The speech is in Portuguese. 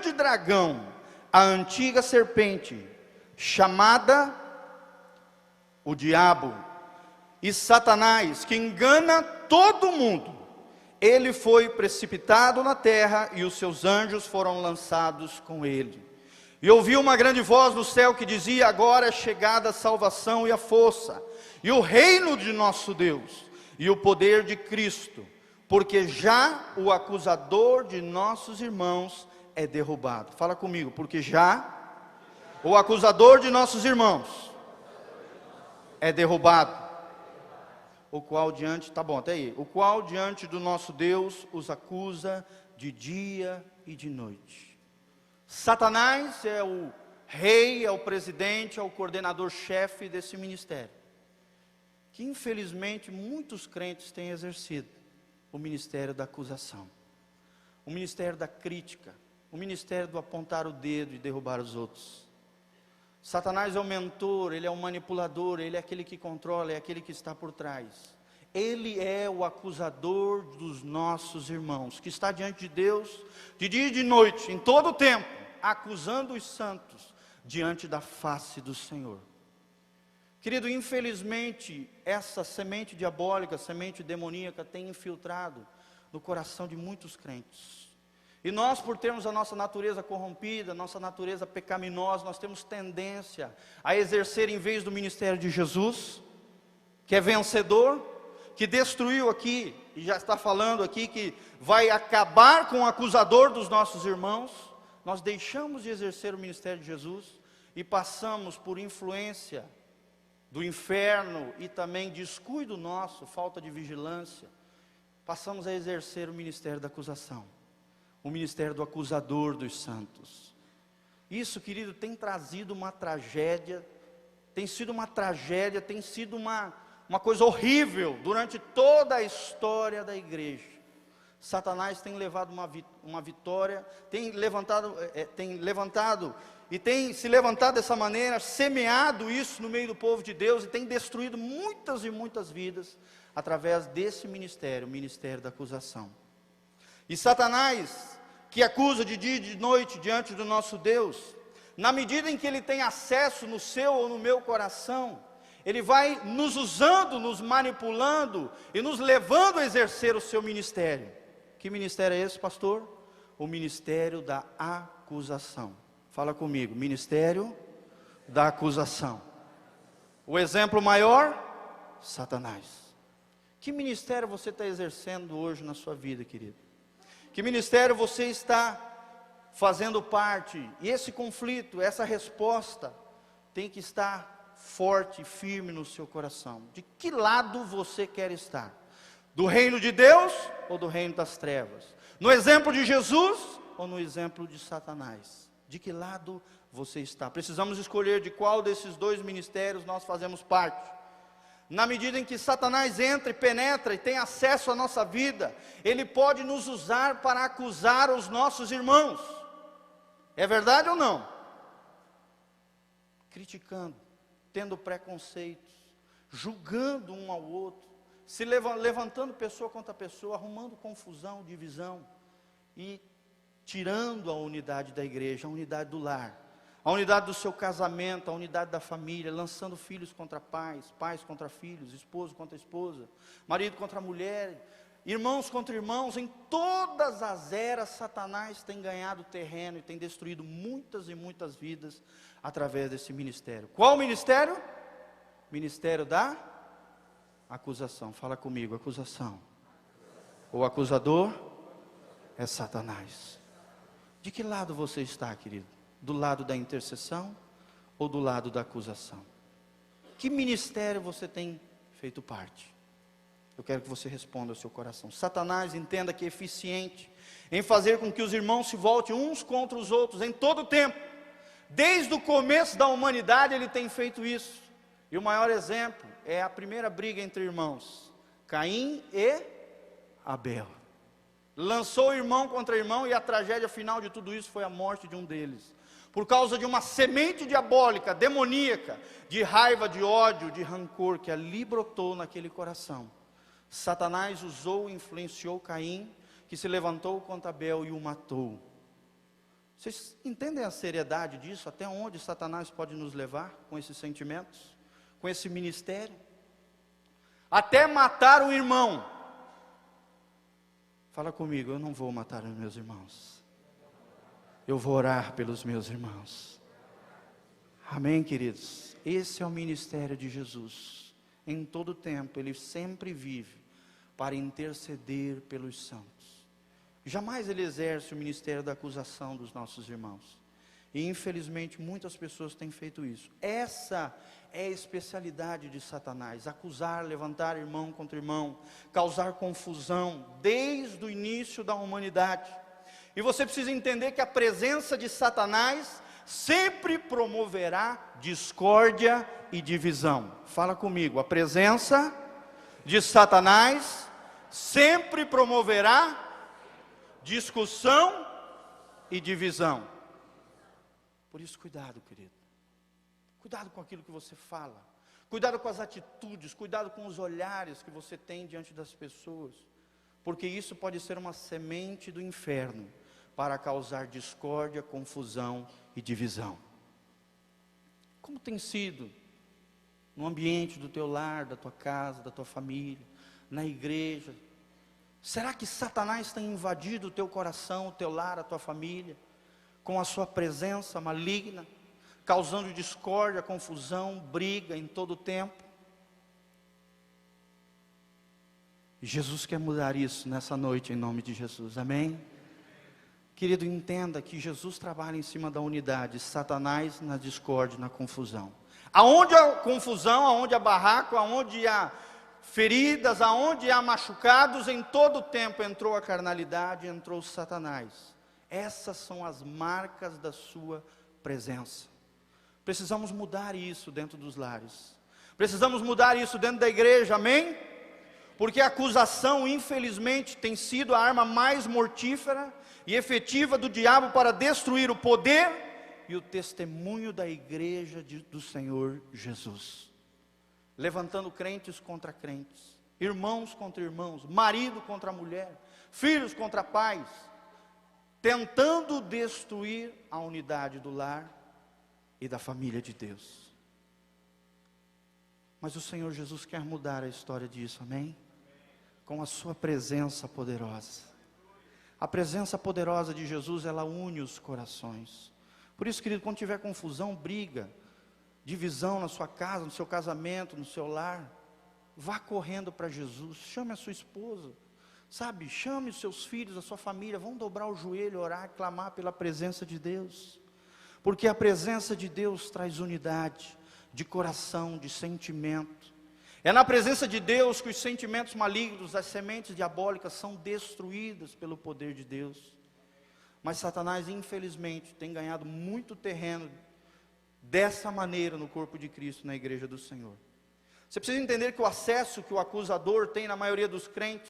grande dragão, a antiga serpente, chamada o diabo e Satanás, que engana todo mundo, ele foi precipitado na terra e os seus anjos foram lançados com ele. E ouvi uma grande voz no céu que dizia: agora é chegada a salvação e a força, e o reino de nosso Deus, e o poder de Cristo, porque já o acusador de nossos irmãos é derrubado. Fala comigo, porque já o acusador de nossos irmãos é derrubado. O qual diante, tá bom, até aí. O qual diante do nosso Deus os acusa de dia e de noite. Satanás é o rei, é o presidente, é o coordenador-chefe desse ministério, que infelizmente muitos crentes têm exercido. O ministério da acusação, o ministério da crítica, o ministério do apontar o dedo e derrubar os outros. Satanás é o mentor, ele é o manipulador, ele é aquele que controla, é aquele que está por trás. Ele é o acusador dos nossos irmãos, que está diante de Deus, de dia e de noite, em todo o tempo, acusando os santos, diante da face do Senhor. Querido, infelizmente, essa semente diabólica, semente demoníaca, tem infiltrado no coração de muitos crentes. E nós, por termos a nossa natureza corrompida, nossa natureza pecaminosa, nós temos tendência a exercer, em vez do ministério de Jesus, que é vencedor, que destruiu aqui, e já está falando aqui, que vai acabar com o acusador dos nossos irmãos, nós deixamos de exercer o ministério de Jesus, e passamos por influência do inferno, e também descuido nosso, falta de vigilância, passamos a exercer o ministério da acusação, o ministério do acusador dos santos. Isso, querido, tem trazido uma tragédia, tem sido uma coisa horrível durante toda a história da igreja. Satanás tem levado uma vitória, tem levantado e tem se levantado dessa maneira, semeado isso no meio do povo de Deus, e tem destruído muitas e muitas vidas, através desse ministério, o ministério da acusação. E Satanás, que acusa de dia e de noite diante do nosso Deus, na medida em que ele tem acesso no seu ou no meu coração, ele vai nos usando, nos manipulando e nos levando a exercer o seu ministério. Que ministério é esse, pastor? O ministério da acusação. Fala comigo, ministério da acusação. O exemplo maior, Satanás. Que ministério você está exercendo hoje na sua vida, querido? Que ministério você está fazendo parte? E esse conflito, essa resposta, tem que estar forte e firme no seu coração. De que lado você quer estar? Do reino de Deus ou do reino das trevas? No exemplo de Jesus ou no exemplo de Satanás? De que lado você está? Precisamos escolher de qual desses dois ministérios nós fazemos parte. Na medida em que Satanás entra e penetra e tem acesso à nossa vida, ele pode nos usar para acusar os nossos irmãos. É verdade ou não? Criticando, tendo preconceitos, julgando um ao outro, se levantando pessoa contra pessoa, arrumando confusão, divisão, e tirando a unidade da igreja, a unidade do lar, a unidade do seu casamento, a unidade da família, lançando filhos contra pais, pais contra filhos, esposo contra esposa, marido contra mulher, irmãos contra irmãos. Em todas as eras, Satanás tem ganhado terreno e tem destruído muitas e muitas vidas através desse ministério. Qual ministério? Ministério da acusação. Fala comigo, acusação. O acusador é Satanás. De que lado você está, querido? Do lado da intercessão ou do lado da acusação? Que ministério você tem feito parte? Eu quero que você responda ao seu coração. Satanás, entenda que é eficiente em fazer com que os irmãos se voltem uns contra os outros em todo o tempo. Desde o começo da humanidade ele tem feito isso. E o maior exemplo é a primeira briga entre irmãos, Caim e Abel. Lançou irmão contra irmão, e a tragédia final de tudo isso foi a morte de um deles, por causa de uma semente diabólica, demoníaca, de raiva, de ódio, de rancor, que ali brotou naquele coração. Satanás usou e influenciou Caim, que se levantou contra Abel e o matou. Vocês entendem a seriedade disso? Até onde Satanás pode nos levar com esses sentimentos, com esse ministério? Até matar o irmão. Fala comigo, eu não vou matar os meus irmãos. Eu vou orar pelos meus irmãos. Amém, queridos? Esse é o ministério de Jesus. Em todo tempo, Ele sempre vive para interceder pelos santos. Jamais Ele exerce o ministério da acusação dos nossos irmãos. E infelizmente muitas pessoas têm feito isso. Essa é a especialidade de Satanás: acusar, levantar irmão contra irmão, causar confusão desde o início da humanidade. E você precisa entender que a presença de Satanás sempre promoverá discórdia e divisão. Fala comigo, a presença de Satanás sempre promoverá discussão e divisão. Por isso, cuidado, querido. Cuidado com aquilo que você fala. Cuidado com as atitudes, cuidado com os olhares que você tem diante das pessoas. Porque isso pode ser uma semente do inferno para causar discórdia, confusão e divisão. Como tem sido no ambiente do teu lar, da tua casa, da tua família, na igreja? Será que Satanás tem invadido o teu coração, o teu lar, a tua família, com a sua presença maligna, causando discórdia, confusão, briga em todo o tempo? E Jesus quer mudar isso nessa noite, em nome de Jesus, amém? Querido, entenda que Jesus trabalha em cima da unidade, Satanás na discórdia, na confusão. Aonde há confusão, aonde há barraco, aonde há feridas, aonde há machucados, em todo o tempo entrou a carnalidade, entrou Satanás. Essas são as marcas da sua presença. Precisamos mudar isso dentro dos lares. Precisamos mudar isso dentro da igreja, amém? Porque a acusação, infelizmente, tem sido a arma mais mortífera e efetiva do diabo para destruir o poder e o testemunho da igreja do Senhor Jesus. Levantando crentes contra crentes, irmãos contra irmãos, marido contra mulher, filhos contra pais, tentando destruir a unidade do lar e da família de Deus. Mas o Senhor Jesus quer mudar a história disso, amém? Com a sua presença poderosa. A presença poderosa de Jesus, ela une os corações. Por isso, querido, quando tiver confusão, briga, divisão na sua casa, no seu casamento, no seu lar, vá correndo para Jesus, chame a sua esposa, sabe, chame os seus filhos, a sua família, vão dobrar o joelho, orar, clamar pela presença de Deus, porque a presença de Deus traz unidade, de coração, de sentimento. É na presença de Deus que os sentimentos malignos, as sementes diabólicas são destruídas pelo poder de Deus. Mas Satanás, infelizmente, tem ganhado muito terreno dessa maneira no corpo de Cristo, na igreja do Senhor. Você precisa entender que o acesso que o acusador tem na maioria dos crentes